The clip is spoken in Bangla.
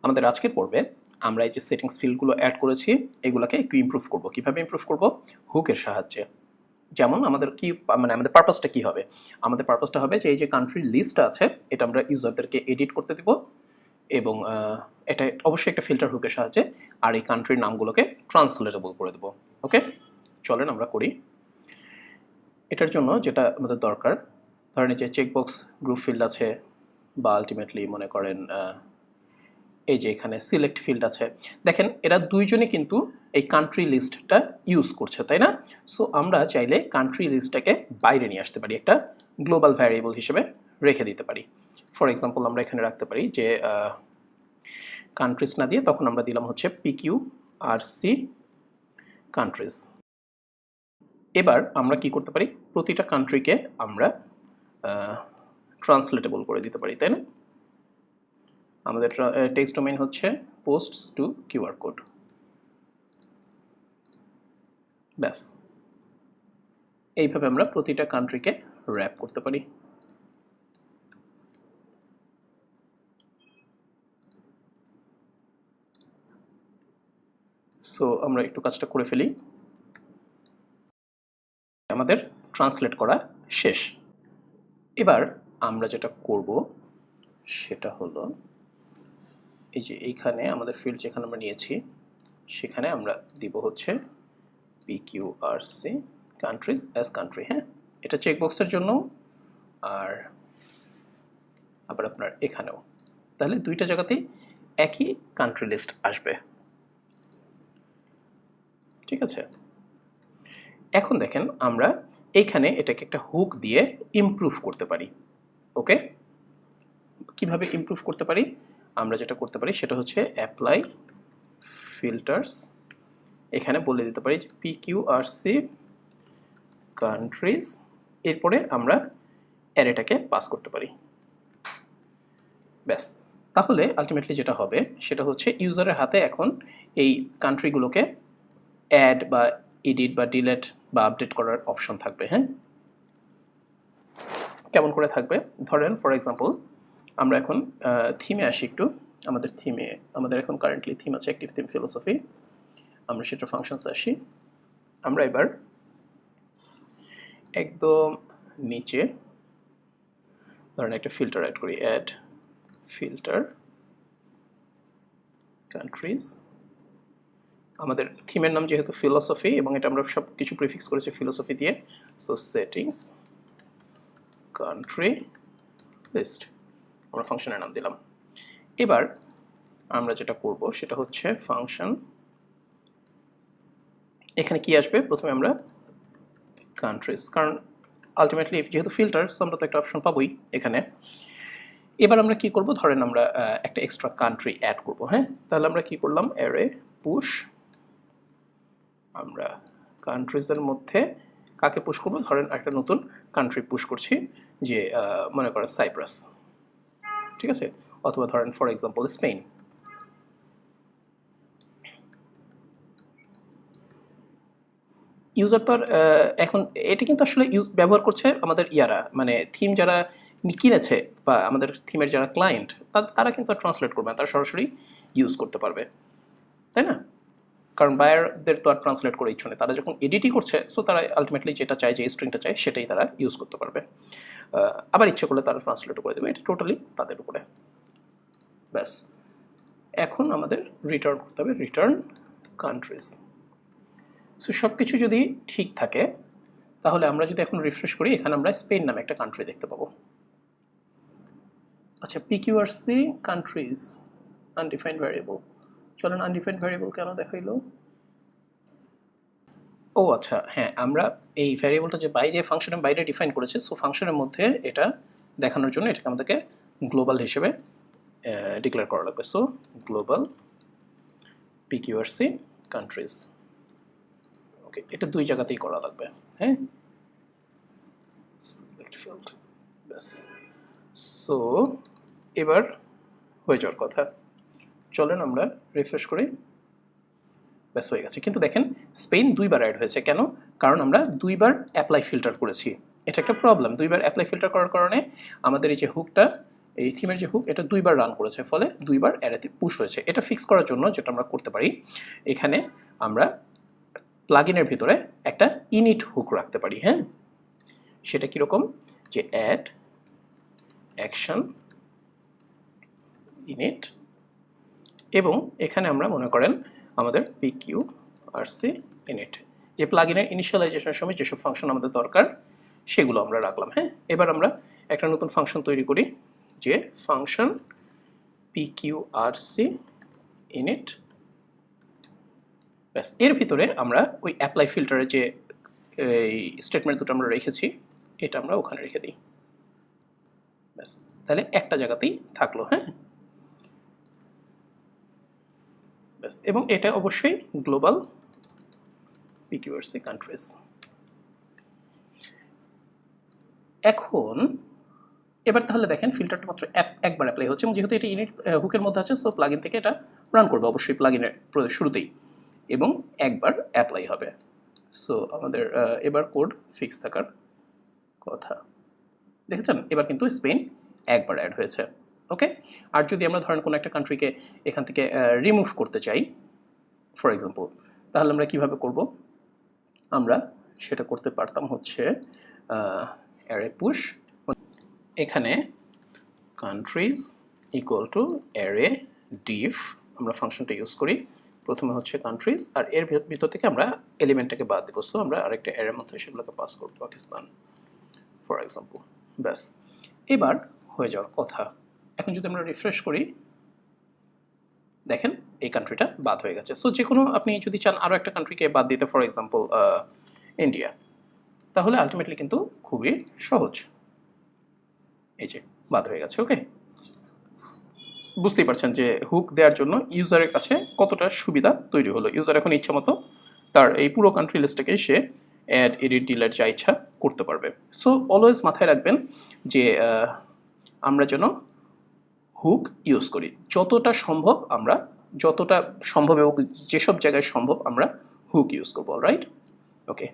আমাদের আজকের পর্বে আমরা এই যে সেটিংস ফিল্ডগুলো অ্যাড করেছি এগুলোকে একটু ইমপ্রুভ করব। কিভাবে ইমপ্রুভ করব? হুকের সাহায্যে। যেমন আমাদের কি মানে আমাদের পারপাসটা কি হবে? আমাদের পারপাসটা হবে যে এই যে কান্ট্রি লিস্ট আছে এটা আমরা ইউজারদেরকে এডিট করতে দিব এবং এটা অবশ্যই একটা ফিল্টার হুকের সাহায্যে, আর এই কান্ট্রির নামগুলোকে ট্রান্সলেটেবল করে দেব। ওকে, চলেন আমরা করি। এটার জন্য যেটা আমাদের দরকার, ধরেন এই যে চেকবক্স গ্রুপ ফিল্ড আছে, বা আলটিমেটলি মনে করেন এই যে এখানে সিলেক্ট ফিল্ড আছে। দেখেন এরা দুইজনে কিন্তু এই কান্ট্রি লিস্টটা ইউজ করছে, তাই না? সো আমরা চাইলে কান্ট্রি লিস্টটাকে বাইরে নিয়ে আসতে পারি, একটা গ্লোবাল ভ্যারিয়েবল হিসেবে রেখে দিতে পারি। ফর এক্সাম্পল আমরা এখানে রাখতে পারি যে কান্ট্রিজ না দিয়ে তখন আমরা দিলাম হচ্ছে PQRC কান্ট্রিজ। এবার আমরা কি করতে পারি, প্রতিটা কান্ট্রিকে আমরা ট্রান্সলেটেবল করে দিতে পারি, তাই না? আমাদের টেক্সট ডোমেইন হচ্ছে পোস্টস টু কিউআর কোড। ব্যাস, এইভাবে আমরা প্রতিটা কান্ট্রিকে র্যাপ করতে পারি। সো আমরা একটু কাজটা করে ফেলি। আমাদের ট্রান্সলেট করা শেষ। এবার আমরা যেটা করব সেটা হলো এই যে এইখানে আমাদের ফিল্ড যেখানে আমরা নিয়েছি সেখানে আমরা দিব হচ্ছে PQRC কান্ট্রিজ অ্যাজ কান্ট্রি। হ্যাঁ, এটা চেকবক্সের জন্য আর আবার আপনার এখানেও, তাহলে দুইটা জায়গাতেই একই কান্ট্রি লিস্ট আসবে। ঠিক আছে, এখন দেখেন আমরা এইখানে এটাকে একটা হুক দিয়ে ইমপ্রুভ করতে পারি। ওকে, কিভাবে ইমপ্রুভ করতে পারি? আমরা যেটা করতে পারি সেটা হচ্ছে অ্যাপ্লাই ফিল্টার্স, এখানে বলে দিতে পারি যে PQRC কান্ট্রিজ, এরপরে আমরা অ্যারেটাকে পাস করতে পারি। ব্যাস, তাহলে আলটিমেটলি যেটা হবে সেটা হচ্ছে ইউজারের হাতে এখন এই কান্ট্রিগুলোকে অ্যাড বা এডিট বা ডিলেট বা আপডেট করার অপশন থাকবে। হ্যাঁ, কেমন করে থাকবে? ধরেন ফর এক্সাম্পল আমরা এখন থিমে আসি একটু। আমাদের থিমে আমাদের এখন কারেন্টলি থিম আছে অ্যাক্টিভ থিম ফিলোসফি। আমরা সেটা ফাংশনসে আসি। আমরা এবার একদম নিচে ধরেন একটা ফিল্টার অ্যাড করি, অ্যাড ফিল্টার কান্ট্রিজ। আমাদের থিমের নাম যেহেতু ফিলোসফি এবং এটা আমরা সব কিছু প্রিফিক্স করেছি ফিলোসফি দিয়ে, সো সেটিংস কান্ট্রি লিস্ট আমরা ফাংশনের নাম দিলাম। এবার আমরা যেটা করব সেটা হচ্ছে ফাংশন, এখানে কি আসবে প্রথমে আমরা কান্ট্রিজ, কারণ আলটিমেটলি যেহেতু ফিল্টার আমরা তো একটা অপশন পাবোই এখানে। এবার আমরা কি করব, ধরেন আমরা একটা এক্সট্রা কান্ট্রি অ্যাড করব। হ্যাঁ, তাহলে আমরা কি করলাম, অ্যারে পুশ, আমরা কান্ট্রিজের মধ্যে কাকে পুশ করব, ধরেন একটা নতুন কান্ট্রি পুশ করছি, যে মনে করেন সাইপ্রাস। ঠিক আছে, অথবা ধরেন ফর এক্সাম্পল স্পেন। ইউজার তো এখন এটা কিন্তু আসলে ব্যবহার করছে আমাদের ইয়ারা, মানে থিম যারা কিনেছে বা আমাদের থিমের যারা ক্লায়েন্ট তারা কিন্তু ট্রান্সলেট করবে না, তারা সরাসরি ইউজ করতে পারবে, তাই না? কারণ বায়ারদের তো আর ট্রান্সলেট করে ইচ্ছু নেই, তারা যখন এডিটই করছে সো তারা আলটিমেটলি যেটা চায়, যে স্ট্রিংটা চায় সেটাই তারা ইউজ করতে পারবে। আবার ইচ্ছে করলে তারা ট্রান্সলেট করে দেবে, এটা টোটালি তাদের উপরে। ব্যাস, এখন আমাদের রিটার্ন করতে হবে রিটার্ন কান্ট্রিজ। সো সব কিছু যদি ঠিক থাকে তাহলে আমরা যদি এখন রিফ্রেশ করি, এখানে আমরা স্পেন নামে একটা কান্ট্রি দেখতে পাবো। আচ্ছা, PQRC কান্ট্রিজ আনডিফাইন্ড ভ্যারিয়েবল, চলেন আনডিফাইন্ড ভ্যারিয়েবল কেন দেখাইলো? ও আচ্ছা, হ্যাঁ, আমরা এই ভ্যারিয়েবলটা যে বাইরে ফাংশনের বাইরে ডিফাইন করেছে, সো ফাংশনের মধ্যে এটা দেখানোর জন্য এটাকে আমাদেরকে গ্লোবাল হিসেবে ডিক্লেয়ার করা লাগবে। So global PQRC countries. Okay, এটা দুই জায়গাতেই করা লাগবে। হ্যাঁ, ব্যাস, সো এবার হয়ে যাওয়ার কথা। চলেন আমরা রিফ্রেশ করি, ব্যাস হয়ে গেছে। কিন্তু দেখেন স্পেন দুইবার অ্যাড হয়েছে, কেন? কারণ আমরা দুইবার অ্যাপ্লাই ফিল্টার করেছি। এটা একটা প্রবলেম, দুইবার অ্যাপ্লাই ফিল্টার করার কারণে আমাদের এই যে হুকটা এই থিমের যে হুক এটা 2বার রান করেছে, ফলে 2বার অ্যারেতে পুশ হয়েছে। এটা ফিক্স করার জন্য যেটা আমরা করতে পারি, এখানে আমরা প্লাগইনের ভিতরে একটা ইনিট হুক রাখতে পারি। হ্যাঁ, সেটা কীরকম, যে অ্যাড অ্যাকশন ইনিট, এবং এখানে আমরা মনে করেন আমাদের PQRC ইনিট, যে প্লাগইনের ইনিশিয়ালাইজেশনের সময় যেসব ফাংশন আমাদের দরকার সেগুলো আমরা রাখলাম। হ্যাঁ, এবার আমরা একটা নতুন ফাংশন তৈরি করি, যে ফাংশন PQRC ইনিট। ব্যাস, এর ভিতরে আমরা ওই অ্যাপ্লাই ফিল্টারের যে এই স্টেটমেন্ট দুটো আমরা রেখেছি এটা আমরা ওখানে রেখে দিই। ব্যাস, তাহলে একটা জায়গাতেই থাকলো। হ্যাঁ, ব্যাস, এবং এটা অবশ্যই গ্লোবাল PQRC কান্ট্রিজ। এখন এবার তাহলে দেখেন ফিল্টারটা মাত্র একবার অ্যাপ্লাই হচ্ছে, এবং যেহেতু এটা ইনিট হুকের মধ্যে আছে, সো প্লাগইন থেকে এটা রান করবে অবশ্যই প্লাগইনের শুরুতেই, এবং একবার অ্যাপ্লাই হবে। সো আমাদের এবার কোড ফিক্স থাকার কথা। দেখেছেন, এবার কিন্তু স্পেন একবার অ্যাড হয়েছে। ওকে, আর যদি আমরা ধরেন কোনো একটা কান্ট্রিকে এখান থেকে রিমুভ করতে চাই ফর এক্সাম্পল, তাহলে আমরা কিভাবে করব? আমরা সেটা করতে পারতাম হচ্ছে অ্যারে পুশ, এখানে কান্ট্রিজ ইকুয়াল টু অ্যারে ডিফ আমরা ফাংশনটা ইউজ করি। প্রথমে হচ্ছে কান্ট্রিজ, আর এর ভিতর থেকে আমরা এলিমেন্টটাকে বাদ দেবো। সো আমরা আরেকটা অ্যারের মধ্যে সেগুলোকে পাস করব, পাকিস্তান ফর এক্সাম্পল। ব্যাস, এবার হয়ে যাওয়ার কথা। এখন যদি আমরা রিফ্রেশ করি, দেখেন এই কান্ট্রিটা বাদ হয়ে গেছে। সো যে কোনো আপনি যদি চান আরও একটা কান্ট্রিকে বাদ দিতে, ফর এক্সাম্পল ইন্ডিয়া, তাহলে আলটিমেটলি কিন্তু খুবই সহজ, এই যে বাদ হয়ে গেছে। ওকে, বুঝতেই পারছেন যে হুক দেওয়ার জন্য ইউজারের কাছে কতটা সুবিধা তৈরি হলো। ইউজার এখন ইচ্ছা মতো তার এই পুরো কান্ট্রি লিস্টটাকে সে অ্যাড, এডিট, ডিলিট যা ইচ্ছা করতে পারবে। সো অলওয়েজ মাথায় রাখবেন যে আমরা যেন হুক ইউজ করি যতটা সম্ভব, এবং যেসব জায়গায় সম্ভব আমরা হুক ইউজ করবো। রাইট? ওকে।